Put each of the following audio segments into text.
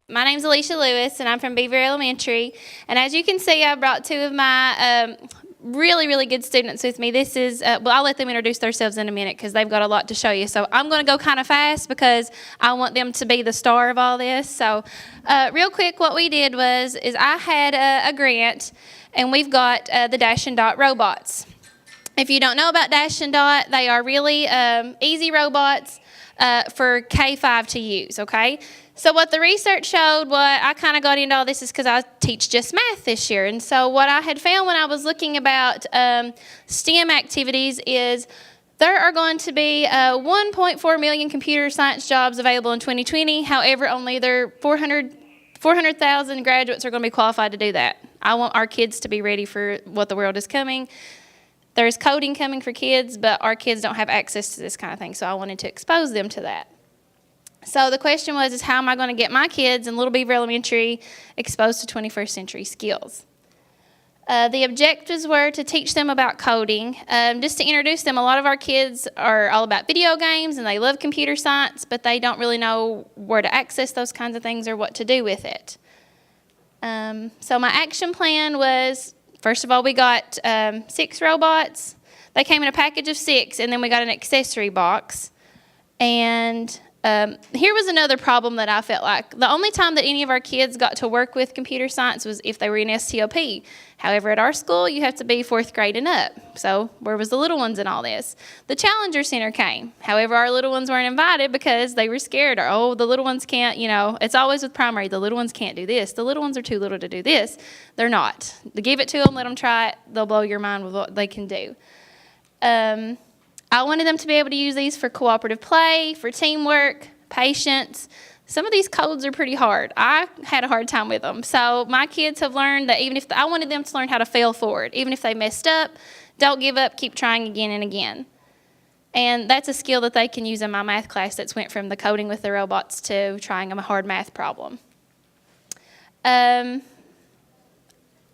My name's Elisha Lewis, and I'm from Beaver Elementary. And as you can see, I brought two of my really, really good students with me. This is, I'll let them introduce themselves in a minute because they've got a lot to show you. So I'm going to go kind of fast because I want them to be the star of all this. So real quick, what we did is I had a grant, and we've got the Dash and Dot robots. If you don't know about Dash and Dot, they are really easy robots for K-5 to use, okay? So what the research showed, what I kind of got into all this is because I teach just math this year. And so what I had found when I was looking about STEM activities is there are going to be 1.4 million computer science jobs available in 2020. However, only 400,000 graduates are going to be qualified to do that. I want our kids to be ready for what the world is coming. There's coding coming for kids, but our kids don't have access to this kind of thing. So I wanted to expose them to that. So the question was, how am I going to get my kids in Little Beaver Elementary exposed to 21st century skills? The objectives were to teach them about coding. Just to introduce them, a lot of our kids are all about video games and they love computer science, but they don't really know where to access those kinds of things or what to do with it. So my action plan was, first of all, we got 6 robots. They came in a package of 6, and then we got an accessory box. And here was another problem that I felt like. The only time that any of our kids got to work with computer science was if they were in STLP. However, at our school, you have to be 4th grade and up. So where was the little ones in all this? The Challenger Center came. However, our little ones weren't invited because they were scared. Or, oh, the little ones can't, it's always with primary. The little ones can't do this. The little ones are too little to do this. They're not. Give it to them, let them try it. They'll blow your mind with what they can do. I wanted them to be able to use these for cooperative play, for teamwork, patience. Some of these codes are pretty hard. I had a hard time with them. So my kids have learned that even if I wanted them to learn how to fail forward. Even if they messed up, don't give up, keep trying again and again. And that's a skill that they can use in my math class that's went from the coding with the robots to trying a hard math problem.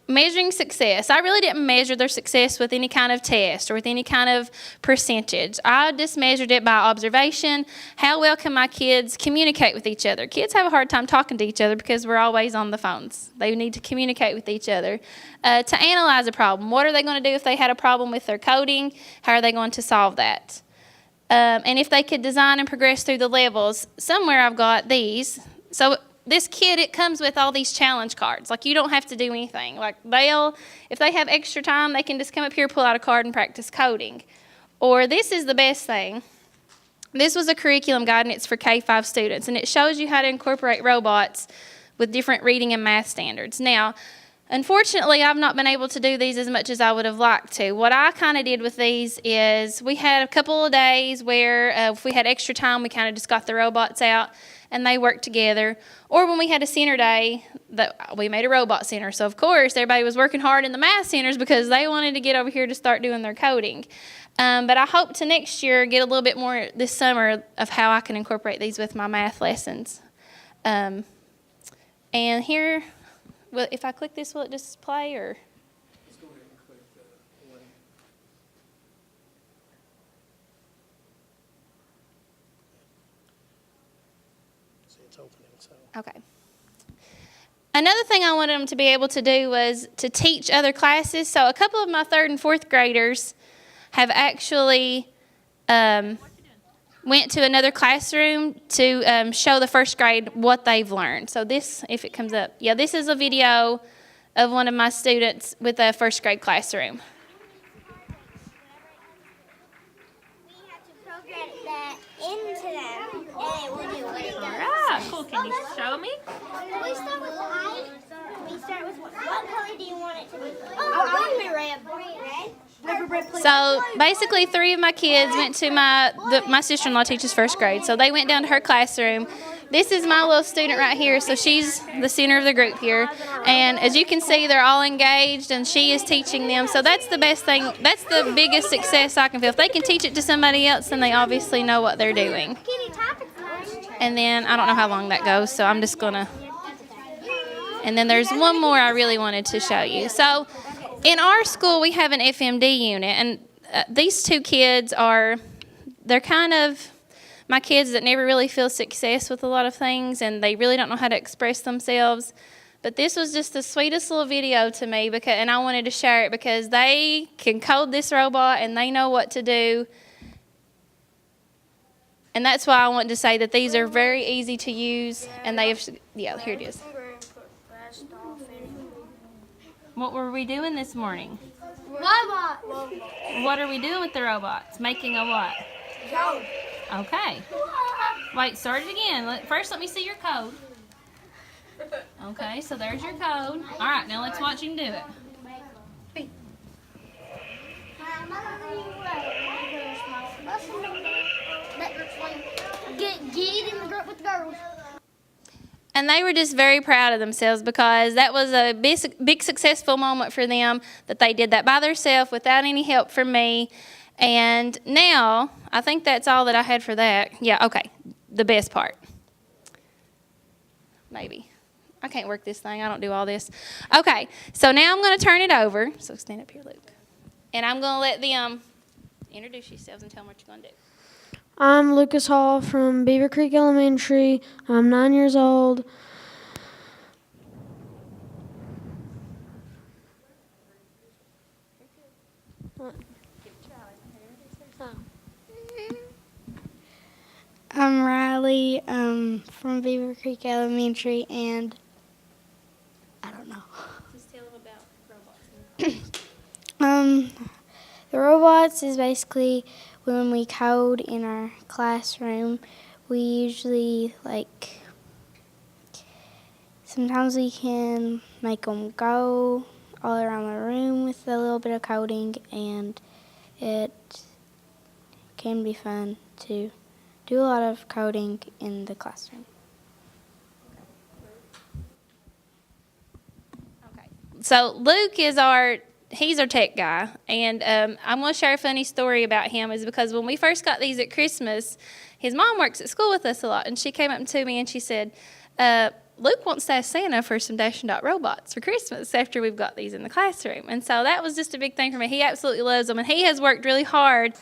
Measuring success. I really didn't measure their success with any kind of test or with any kind of percentage. I just measured it by observation. How well can my kids communicate with each other? Kids have a hard time talking to each other because we're always on the phones. They need to communicate with each other. To analyze a problem. What are they going to do if they had a problem with their coding? How are they going to solve that? And if they could design and progress through the levels. Somewhere I've got these. So this kit, it comes with all these challenge cards. Like, you don't have to do anything. Like, if they have extra time, they can just come up here, pull out a card, and practice coding. Or this is the best thing. This was a curriculum guide, and it's for K-5 students, and it shows you how to incorporate robots with different reading and math standards. Now, unfortunately, I've not been able to do these as much as I would have liked to. What I kind of did with these is we had a couple of days where if we had extra time, we kind of just got the robots out and they worked together. Or when we had a center day, we made a robot center. So, of course, everybody was working hard in the math centers because they wanted to get over here to start doing their coding. But I hope to next year get a little bit more this summer of how I can incorporate these with my math lessons. And here, well, if I click this, will it just play or? Just go ahead and click the link. See, it's opening, so. Okay. Another thing I wanted them to be able to do was to teach other classes. So a couple of my 3rd and 4th graders have actually went to another classroom to show the 1st grade what they've learned. So this, if it comes up, yeah, this is a video of one of my students with a 1st grade classroom. We have to program that into them, and it will do what it does. Ah, cool. Can you show me? We start with I. We start with what color do you want it to be? Oh, I want it to be red. Red? So basically 3 of my kids went to my sister-in-law teaches 1st grade. So they went down to her classroom. This is my little student right here. So she's the center of the group here. And as you can see, they're all engaged and she is teaching them. So that's the best thing. That's the biggest success I can feel. If they can teach it to somebody else, then they obviously know what they're doing. And then I don't know how long that goes, so I'm just going to. And then there's one more I really wanted to show you. So in our school, we have an FMD unit, and these 2 kids they're kind of my kids that never really feel success with a lot of things, and they really don't know how to express themselves. But this was just the sweetest little video to me, and I wanted to share it because they can code this robot and they know what to do. And that's why I want to say that these are very easy to use, and they have, yeah, here it is. What were we doing this morning? Robot. What are we doing with the robots? Making a what? Code. Okay. Wait, start it again. First, let me see your code. Okay, so there's your code. All right, now let's watch him do it. Get in the group with the girls. And they were just very proud of themselves because that was a big successful moment for them, that they did that by themselves without any help from me. And now, I think that's all that I had for that. Yeah, okay, the best part. Maybe. I can't work this thing. I don't do all this. Okay, so now I'm going to turn it over. So stand up here, Luke. And I'm going to let them introduce yourselves and tell them what you're going to do. I'm Lucas Hall from Beaver Creek Elementary. I'm 9 years old. I'm Riley from Beaver Creek Elementary, and I don't know. Just tell them about robots. The robots is basically when we code in our classroom. We usually, sometimes we can make them go all around the room with a little bit of coding, and it can be fun to do a lot of coding in the classroom. Okay. So Luke is he's our tech guy, and I'm going to share a funny story about him. Is because when we first got these at Christmas, his mom works at school with us a lot, and she came up to me and she said, Luke wants to ask Santa for some Dash and Dot robots for Christmas after we've got these in the classroom. And so that was just a big thing for me. He absolutely loves them, and he has worked really hard